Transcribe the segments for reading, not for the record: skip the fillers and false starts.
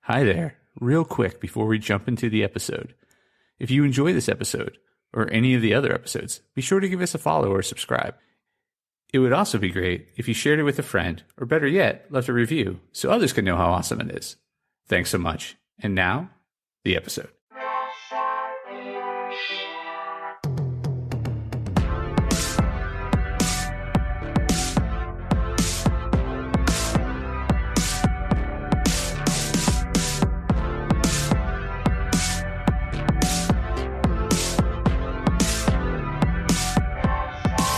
Hi there. Real quick before we jump into the episode. If you enjoy this episode, or any of the other episodes, be sure to give us a follow or subscribe. It would also be great if you shared it with a friend, or better yet, left a review so others can know how awesome it is. Thanks so much. And now, the episode.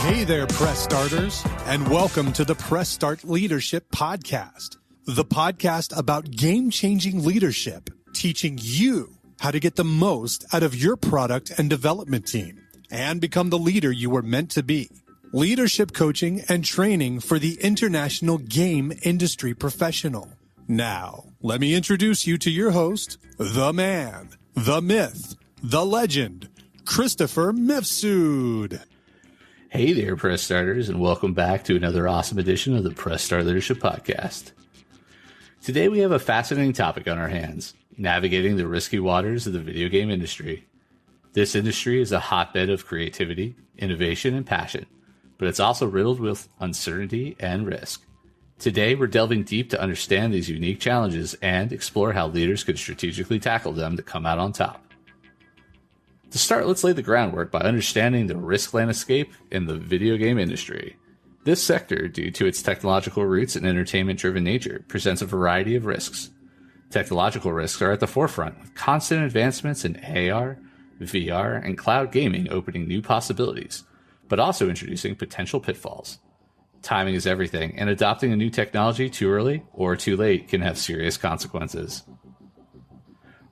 Hey there, Press Starters, and welcome to the Press Start Leadership Podcast, the podcast about game-changing leadership, teaching you how to get the most out of your product and development team and become the leader you were meant to be. Leadership coaching and training for the international game industry professional. Now, let me introduce you to your host, the man, the myth, the legend, Christopher Mifsud. Hey there, Press Starters, and welcome back to another awesome edition of the Press Start Leadership Podcast. Today we have a fascinating topic on our hands, navigating the risky waters of the video game industry. This industry is a hotbed of creativity, innovation, and passion, but it's also riddled with uncertainty and risk. Today we're delving deep to understand these unique challenges and explore how leaders could strategically tackle them to come out on top. To start, let's lay the groundwork by understanding the risk landscape in the video game industry. This sector, due to its technological roots and entertainment-driven nature, presents a variety of risks. Technological risks are at the forefront, with constant advancements in AR, VR, and cloud gaming opening new possibilities, but also introducing potential pitfalls. Timing is everything, and adopting a new technology too early or too late can have serious consequences.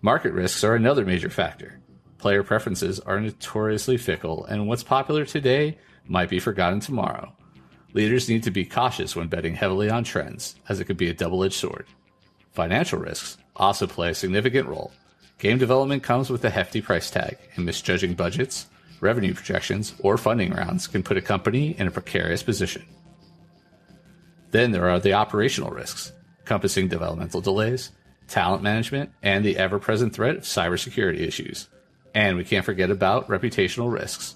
Market risks are another major factor. Player preferences are notoriously fickle, and what's popular today might be forgotten tomorrow. Leaders need to be cautious when betting heavily on trends, as it could be a double-edged sword. Financial risks also play a significant role. Game development comes with a hefty price tag, and misjudging budgets, revenue projections, or funding rounds can put a company in a precarious position. Then there are the operational risks, encompassing developmental delays, talent management, and the ever-present threat of cybersecurity issues. And we can't forget about reputational risks.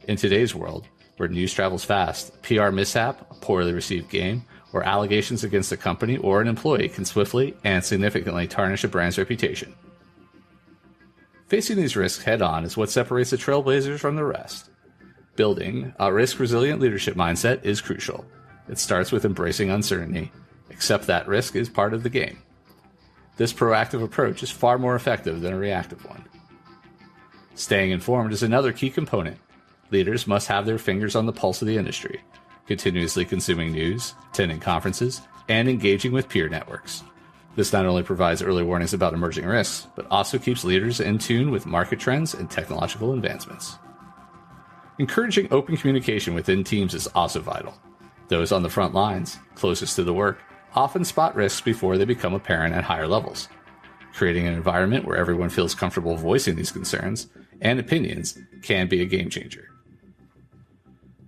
In today's world, where news travels fast, PR mishap, a poorly received game, or allegations against a company or an employee can swiftly and significantly tarnish a brand's reputation. Facing these risks head-on is what separates the trailblazers from the rest. Building a risk-resilient leadership mindset is crucial. It starts with embracing uncertainty. Accept that risk is part of the game. This proactive approach is far more effective than a reactive one. Staying informed is another key component. Leaders must have their fingers on the pulse of the industry, continuously consuming news, attending conferences, and engaging with peer networks. This not only provides early warnings about emerging risks, but also keeps leaders in tune with market trends and technological advancements. Encouraging open communication within teams is also vital. Those on the front lines, closest to the work, often spot risks before they become apparent at higher levels. Creating an environment where everyone feels comfortable voicing these concerns and opinions can be a game changer.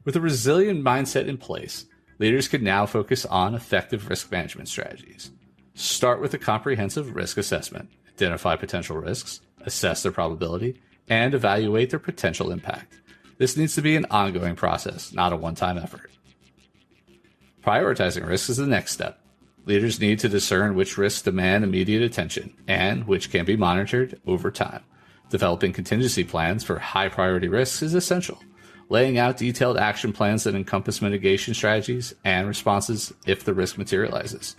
With a resilient mindset in place, leaders can now focus on effective risk management strategies. Start with a comprehensive risk assessment, identify potential risks, assess their probability, and evaluate their potential impact. This needs to be an ongoing process, not a one-time effort. Prioritizing risks is the next step. Leaders need to discern which risks demand immediate attention and which can be monitored over time. Developing contingency plans for high-priority risks is essential. Laying out detailed action plans that encompass mitigation strategies and responses if the risk materializes.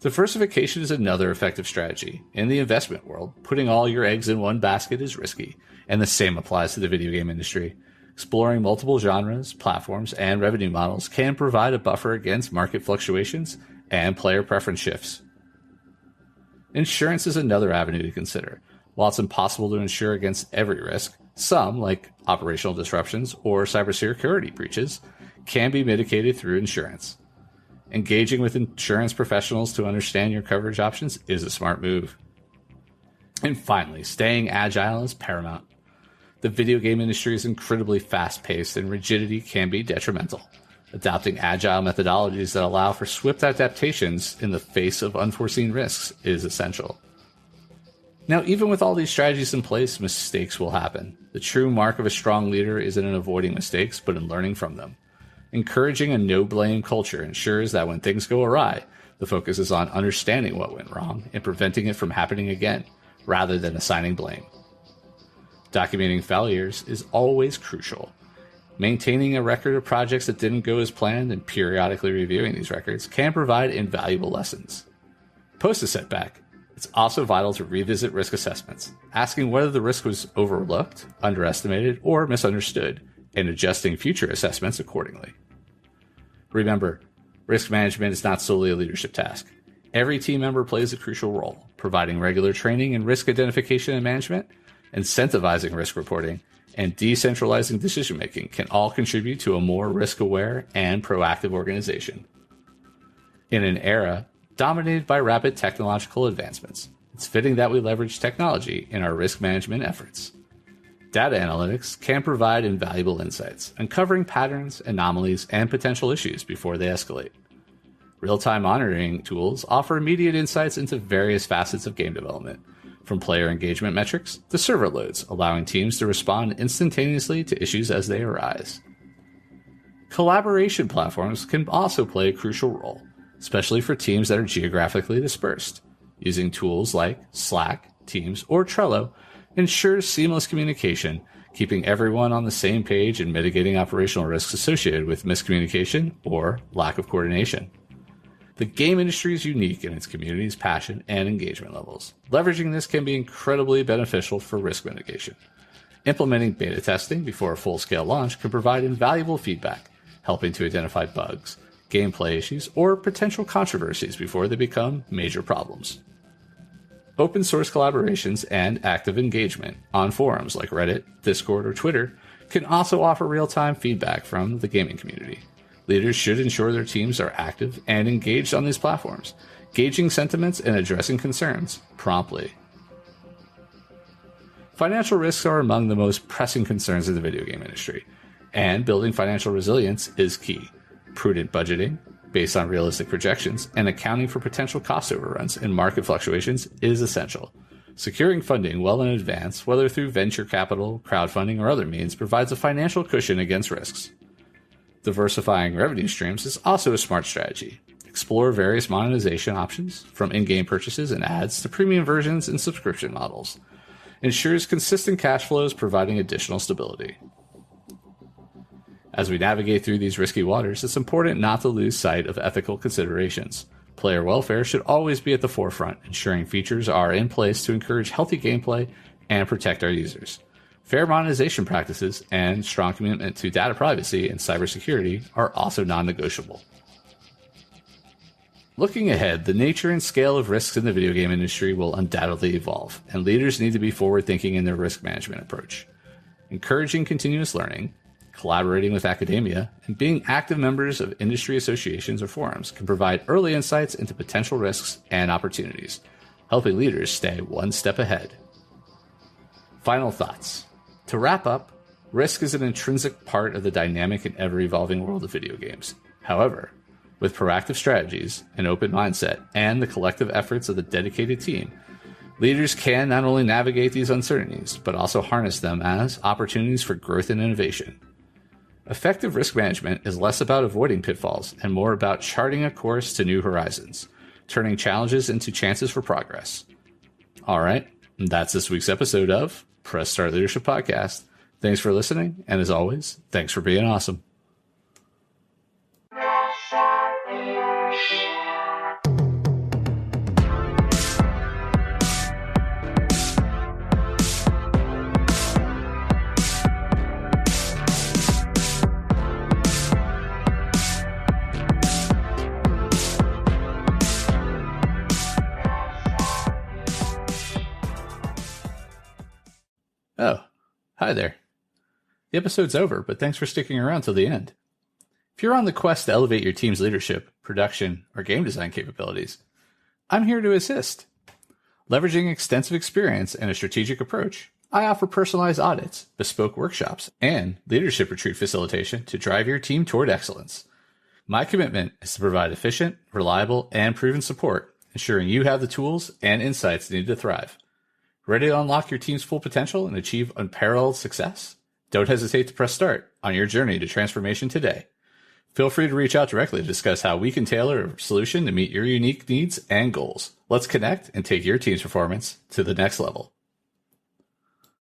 Diversification is another effective strategy. In the investment world, putting all your eggs in one basket is risky, and the same applies to the video game industry. Exploring multiple genres, platforms, and revenue models can provide a buffer against market fluctuations and player preference shifts. Insurance is another avenue to consider. While it's impossible to insure against every risk, some, like operational disruptions or cybersecurity breaches, can be mitigated through insurance. Engaging with insurance professionals to understand your coverage options is a smart move. And finally, staying agile is paramount. The video game industry is incredibly fast-paced, and rigidity can be detrimental. Adopting agile methodologies that allow for swift adaptations in the face of unforeseen risks is essential. Now, even with all these strategies in place, mistakes will happen. The true mark of a strong leader isn't in avoiding mistakes, but in learning from them. Encouraging a no-blame culture ensures that when things go awry, the focus is on understanding what went wrong and preventing it from happening again, rather than assigning blame. Documenting failures is always crucial. Maintaining a record of projects that didn't go as planned and periodically reviewing these records can provide invaluable lessons. Post a setback, it's also vital to revisit risk assessments, asking whether the risk was overlooked, underestimated, or misunderstood, and adjusting future assessments accordingly. Remember, risk management is not solely a leadership task. Every team member plays a crucial role, providing regular training in risk identification and management, incentivizing risk reporting, and decentralizing decision-making can all contribute to a more risk-aware and proactive organization. In an era dominated by rapid technological advancements, it's fitting that we leverage technology in our risk management efforts. Data analytics can provide invaluable insights, uncovering patterns, anomalies, and potential issues before they escalate. Real-time monitoring tools offer immediate insights into various facets of game development, from player engagement metrics to server loads, allowing teams to respond instantaneously to issues as they arise. Collaboration platforms can also play a crucial role, especially for teams that are geographically dispersed. Using tools like Slack, Teams, or Trello ensures seamless communication, keeping everyone on the same page and mitigating operational risks associated with miscommunication or lack of coordination. The game industry is unique in its community's passion and engagement levels. Leveraging this can be incredibly beneficial for risk mitigation. Implementing beta testing before a full-scale launch can provide invaluable feedback, helping to identify bugs, gameplay issues, or potential controversies before they become major problems. Open source collaborations and active engagement on forums like Reddit, Discord, or Twitter can also offer real-time feedback from the gaming community. Leaders should ensure their teams are active and engaged on these platforms, gauging sentiments and addressing concerns promptly. Financial risks are among the most pressing concerns in the video game industry, and building financial resilience is key. Prudent budgeting, based on realistic projections, and accounting for potential cost overruns and market fluctuations is essential. Securing funding well in advance, whether through venture capital, crowdfunding, or other means, provides a financial cushion against risks. Diversifying revenue streams is also a smart strategy. Explore various monetization options, from in-game purchases and ads to premium versions and subscription models. Ensures consistent cash flows, providing additional stability. As we navigate through these risky waters, it's important not to lose sight of ethical considerations. Player welfare should always be at the forefront, ensuring features are in place to encourage healthy gameplay and protect our users. Fair monetization practices and strong commitment to data privacy and cybersecurity are also non-negotiable. Looking ahead, the nature and scale of risks in the video game industry will undoubtedly evolve, and leaders need to be forward-thinking in their risk management approach. Encouraging continuous learning, collaborating with academia, and being active members of industry associations or forums can provide early insights into potential risks and opportunities, helping leaders stay one step ahead. Final thoughts. To wrap up, risk is an intrinsic part of the dynamic and ever-evolving world of video games. However, with proactive strategies, an open mindset, and the collective efforts of the dedicated team, leaders can not only navigate these uncertainties, but also harness them as opportunities for growth and innovation. Effective risk management is less about avoiding pitfalls and more about charting a course to new horizons, turning challenges into chances for progress. All right, that's this week's episode of Press Start Leadership Podcast. Thanks for listening, and as always, thanks for being awesome. Oh, hi there. The episode's over, but thanks for sticking around till the end. If you're on the quest to elevate your team's leadership, production, or game design capabilities, I'm here to assist. Leveraging extensive experience and a strategic approach, I offer personalized audits, bespoke workshops, and leadership retreat facilitation to drive your team toward excellence. My commitment is to provide efficient, reliable, and proven support, ensuring you have the tools and insights needed to thrive. Ready to unlock your team's full potential and achieve unparalleled success? Don't hesitate to press start on your journey to transformation today. Feel free to reach out directly to discuss how we can tailor a solution to meet your unique needs and goals. Let's connect and take your team's performance to the next level.